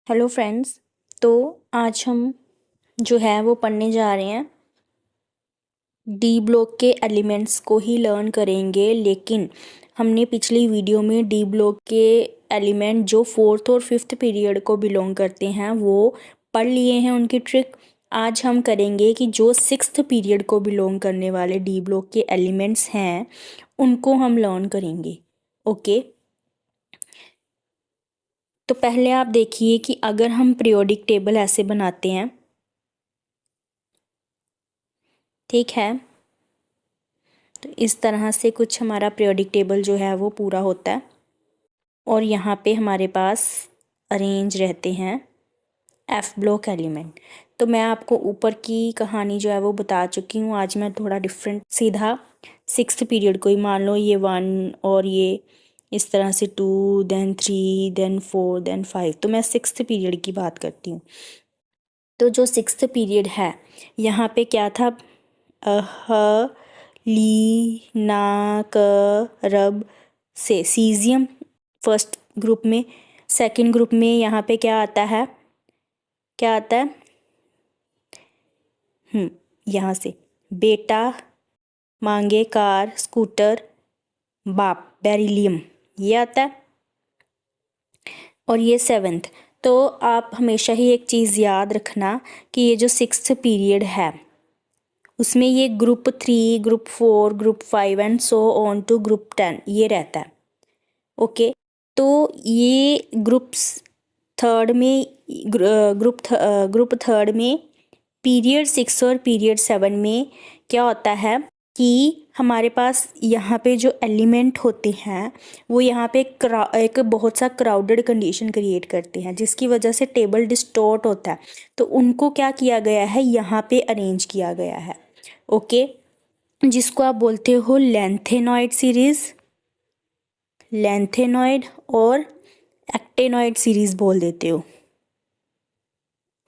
Hello friends. तो आज हम जो है वो पढ़ने जा रहे हैं, डी ब्लॉक के एलिमेंट्स को ही लर्न करेंगे। लेकिन हमने पिछली वीडियो में डी ब्लॉक के एलिमेंट जो फोर्थ और फिफ्थ पीरियड को बिलोंग करते हैं वो पढ़ लिए हैं, उनकी ट्रिक। आज हम करेंगे कि जो सिक्स्थ पीरियड को बिलोंग करने वाले डी ब्लॉक के एलिमेंट्स हैं उनको हम लर्न करेंगे। ओके, तो पहले आप देखिए कि अगर हम पीरियोडिक टेबल ऐसे बनाते हैं, ठीक है, तो इस तरह से कुछ हमारा पीरियोडिक टेबल जो है वो पूरा होता है और यहाँ पे हमारे पास अरेंज रहते हैं एफ ब्लॉक एलिमेंट। तो मैं आपको ऊपर की कहानी जो है वो बता चुकी हूँ। आज मैं थोड़ा डिफरेंट, सीधा सिक्स्थ पीरियड को ही मान लो, ये 1 और ये इस तरह से 2 देन 3 देन 4 देन 5। तो मैं सिक्स्थ पीरियड की बात करती हूँ। तो जो सिक्स्थ पीरियड है यहाँ पे क्या था, अह ली ना क रब से सीजियम फर्स्ट ग्रुप में। सेकंड ग्रुप में यहाँ पे क्या आता है, क्या आता है, यहाँ से बेटा मांगे कार स्कूटर बाप बेरिलियम, ये आता है। और ये सेवेंथ। तो आप हमेशा ही एक चीज़ याद रखना कि ये जो सिक्स्थ पीरियड है उसमें ये group 3 group 4 group 5 and so on to group 10 ये रहता है। ओके, तो ये थर्ड में ग्रुप थर्ड में पीरियड 6 और पीरियड 7 में क्या होता है कि हमारे पास यहाँ पे जो एलिमेंट होते हैं वो यहाँ पे एक बहुत सा क्राउडेड कंडीशन क्रिएट करते हैं जिसकी वजह से टेबल डिस्टॉर्ट होता है। तो उनको क्या किया गया है, यहाँ पे अरेंज किया गया है। ओके, जिसको आप बोलते हो लेंथेनॉइड सीरीज, लेंथेनॉइड और एक्टेनॉइड सीरीज बोल देते हो।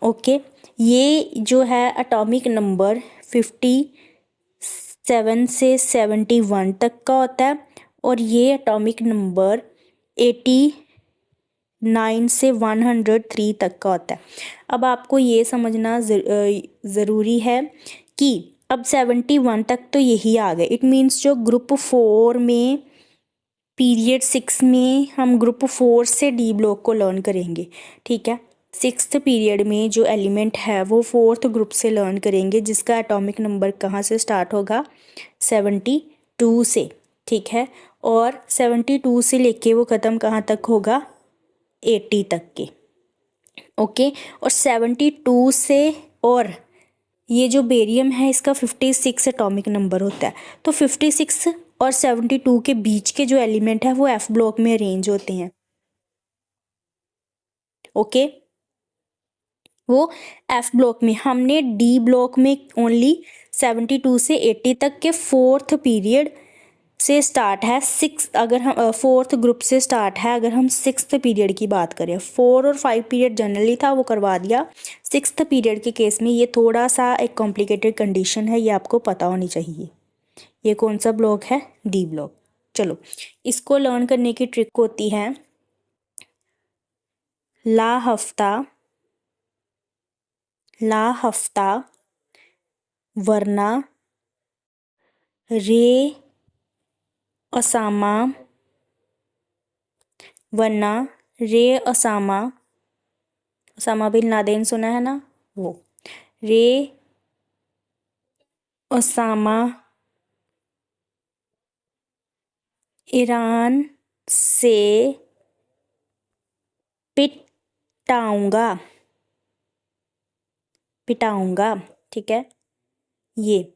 ओके, ये जो है एटॉमिक नंबर 57 से 71 तक का होता है और ये एटॉमिक नंबर 89 से 103 तक का होता है। अब आपको ये समझना ज़रूरी है कि अब 71 तक तो यही आ गए। इट मीन्स जो ग्रुप 4 में पीरियड 6 में हम ग्रुप 4 से डी ब्लॉक को लर्न करेंगे, ठीक है। सिक्स्थ पीरियड में जो एलिमेंट है वो फोर्थ ग्रुप से लर्न करेंगे जिसका एटॉमिक नंबर कहाँ से स्टार्ट होगा, 72 से, ठीक है। और 72 से लेके वो ख़त्म कहाँ तक होगा, 80 तक के। ओके, और 72 से, और ये जो बेरियम है इसका 56 एटॉमिक नंबर होता है। तो 56 और 72 के बीच के जो एलिमेंट है वो एफ ब्लॉक में अरेंज होते हैं। ओके, वो एफ ब्लॉक में, हमने डी ब्लॉक में ओनली 72 से 80 तक के फोर्थ पीरियड से स्टार्ट है। अगर हम फोर्थ ग्रुप से स्टार्ट है, अगर हम सिक्स्थ पीरियड की बात करें, 4 और 5 पीरियड जनरली था वो करवा दिया। सिक्स्थ पीरियड के केस में ये थोड़ा सा एक कॉम्प्लिकेटेड कंडीशन है, ये आपको पता होनी चाहिए। ये कौन सा ब्लॉक है, डी ब्लॉक। चलो, इसको लर्न करने की ट्रिक होती है ला हफ्ता, ला हफ्ता वरना रे असामा, वरना रे असामा, ओसामा बिन लादेन सुना है ना, वो रे ओसामा ईरान से पिटाऊंगा, पिटाऊंगा, ठीक है। ये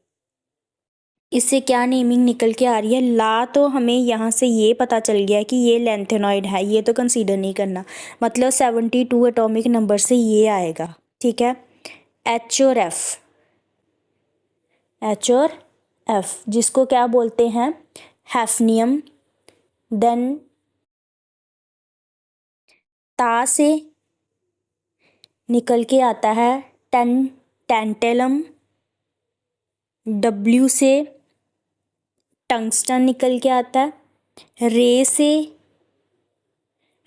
इससे क्या नेमिंग निकल के आ रही है, ला तो हमें यहाँ से ये पता चल गया कि ये लेंथेनॉइड है, ये तो कंसीडर नहीं करना, मतलब 72 एटॉमिक नंबर से ये आएगा, ठीक है। एच और एफ, एच और एफ जिसको क्या बोलते हैं, हैफनियम। देन ता से निकल के आता है टेंटेलम, डब्ल्यू से टंगस्टन निकल के आता है, रे से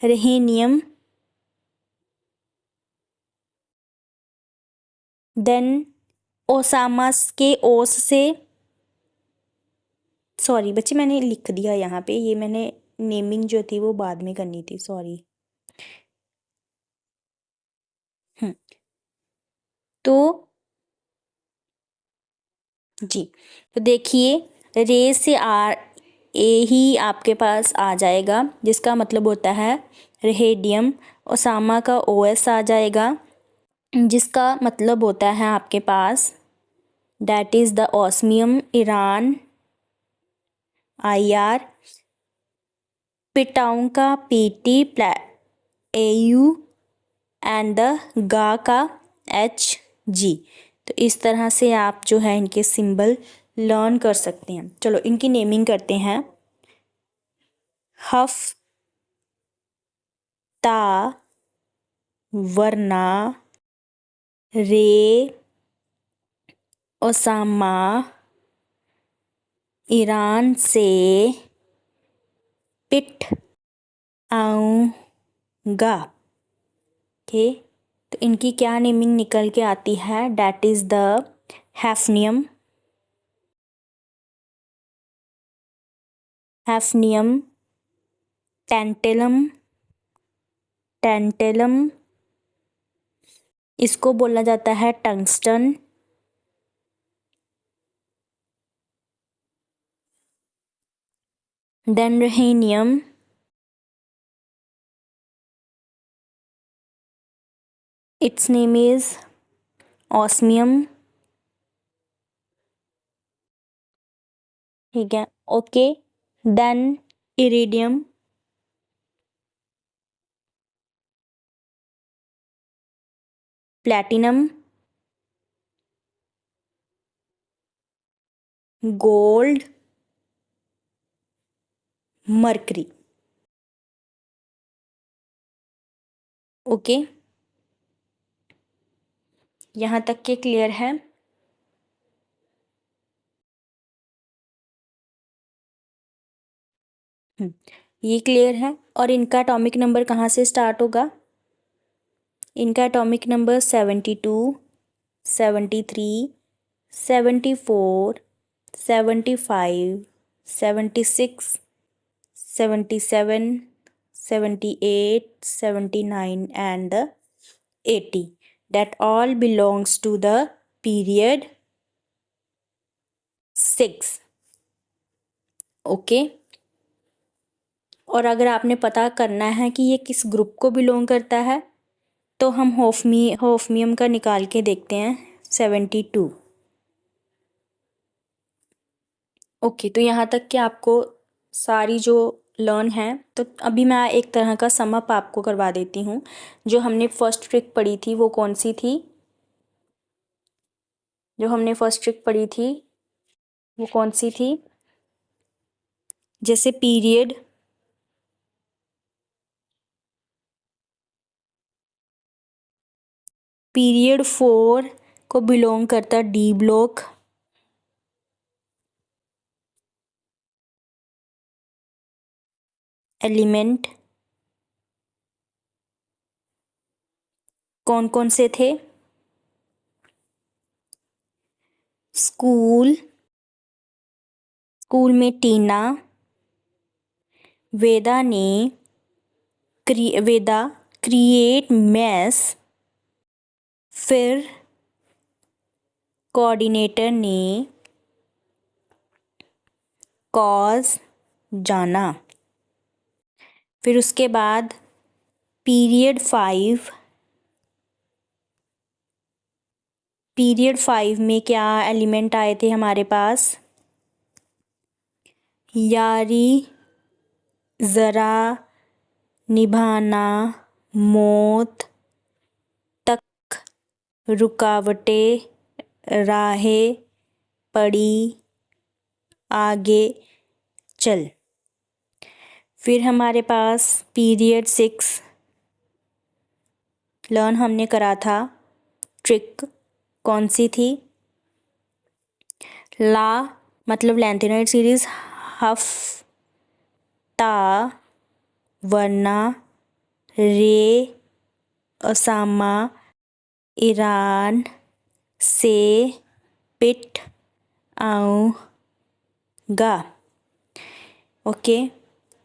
रेहेनियम, देन ओसामा के ओस से, सॉरी बच्चे मैंने लिख दिया यहाँ पे, ये मैंने नेमिंग जो थी वो बाद में करनी थी, सॉरी। तो जी, तो देखिए रे से आर ए ही आपके पास आ जाएगा, जिसका मतलब होता है रेडियम। ओसामा का ओ एस आ जाएगा, जिसका मतलब होता है आपके पास that is the osmium. Iran I R. पिटाऊं का पी टी प्ला ए यू एंड द गा का एच जी। तो इस तरह से आप जो है इनके सिंबल लर्न कर सकते हैं। चलो इनकी नेमिंग करते हैं। हफ ता वरना रे ओसामा ईरान से पिट आऊँगा। ओके, तो इनकी क्या नेमिंग निकल के आती है, that is the hafnium. Hafnium, tantalum, tantalum, इसको बोला जाता है tungsten. Then rhenium, its name is osmium. ठीक है, okay. Then iridium, platinum, gold, mercury. Okay, यहाँ तक के क्लियर है। ये क्लियर है। और इनका एटॉमिक नंबर कहाँ से स्टार्ट होगा, इनका atomic number 72, 73, 74, 75, 76, 77, 78, 79 and 80, that all belongs to the period 6। Okay, और अगर आपने पता करना है कि ये किस ग्रुप को बिलोंग करता है, तो हम होफमियम का निकाल के देखते हैं 72। ओके, तो यहाँ तक कि आपको सारी जो लर्न है, तो अभी मैं एक तरह का समअप आपको करवा देती हूँ। जो हमने फर्स्ट ट्रिक पढ़ी थी वो कौन सी थी, जो हमने फर्स्ट ट्रिक पढ़ी थी वो कौन सी थी, जैसे पीरियड, पीरियड 4 को बिलोंग करता डी ब्लॉक। एलिमेंट कौन कौन से थे, स्कूल, स्कूल में टीना, वेदा ने वेदा क्रिएट मैस, फिर कोऑर्डिनेटर ने कॉज जाना। फिर उसके बाद पीरियड 5 में क्या एलिमेंट आए थे हमारे पास, यारी, ज़रा, निभाना, मौत, तक, रुकावटें, राहें, पड़ी, आगे, चल। फिर हमारे पास पीरियड 6 लर्न हमने करा था, ट्रिक कौन सी थी, ला मतलब लेंथेनॉइड सीरीज, हफ ता वरना रे ओसामा ईरान से पिट आऊँगा। ओके,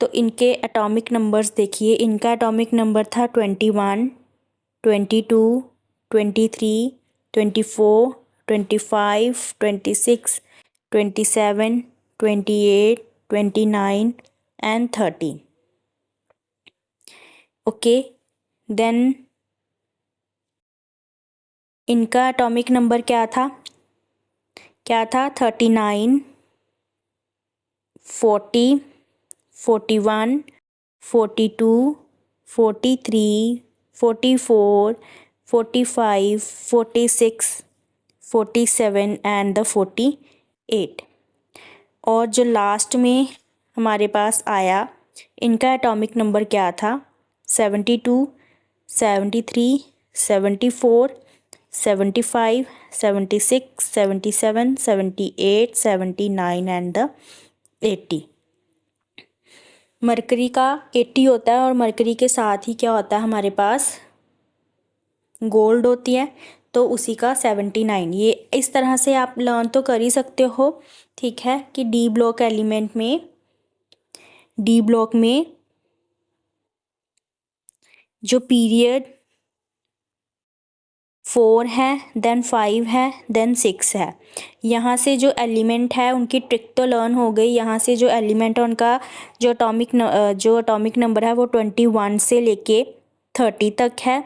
तो इनके एटॉमिक नंबर्स देखिए। इनका एटॉमिक नंबर था 21, 22, 23, 24, 25, 26, 27, 28, 29 and 30. ओके, देन इनका एटॉमिक नंबर क्या था 39, 40, 41, 42, 43, 44, 45, 46, 47 एंड द 48। और जो लास्ट में हमारे पास आया, इनका एटॉमिक नंबर क्या था 72, 73, 74, 75, 76, 77, 78, 79 एंड द 80। मरकरी का 80 होता है और मरकरी के साथ ही क्या होता है हमारे पास गोल्ड होती है, तो उसी का 79। ये इस तरह से आप लर्न तो कर ही सकते हो, ठीक है, कि डी ब्लॉक एलिमेंट में, डी ब्लॉक में जो पीरियड 4 है, देन 5 है, देन 6 है, यहाँ से जो एलिमेंट है उनकी ट्रिक तो लर्न हो गई। यहाँ से जो एलिमेंट है उनका जो अटोमिक नंबर है वो 21 से लेके 30 तक है।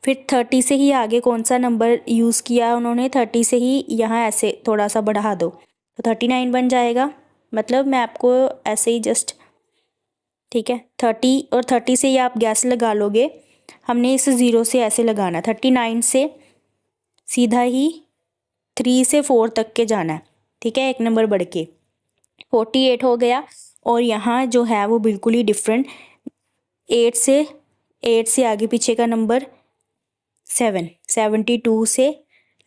फिर 30 से ही आगे कौन सा नंबर यूज़ किया उन्होंने, 30 से ही यहाँ ऐसे थोड़ा सा बढ़ा दो तो 39 बन जाएगा। मतलब मैं आपको ऐसे ही जस्ट, ठीक है, 30 और 30 से ही आप गैस लगा लोगे। हमने इस 0 से ऐसे लगाना, 39 से सीधा ही 3 से 4 तक के जाना है, ठीक है, एक नंबर बढ़ के 48 हो गया। और यहाँ जो है वो बिल्कुल ही डिफरेंट, 8 से आगे पीछे का नंबर 7, 72 से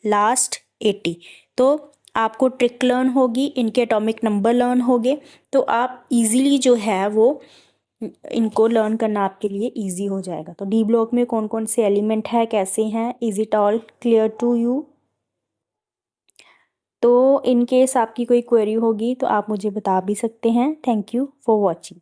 लास्ट 80। तो आपको ट्रिक लर्न होगी, इनके एटॉमिक नंबर लर्न होंगे, तो आप इजीली जो है वो इनको लर्न करना आपके लिए इजी हो जाएगा। तो डी ब्लॉक में कौन कौन से एलिमेंट है, कैसे हैं, is it all clear to you? तो इन केस आपकी कोई क्वेरी होगी तो आप मुझे बता भी सकते हैं। Thank you for watching.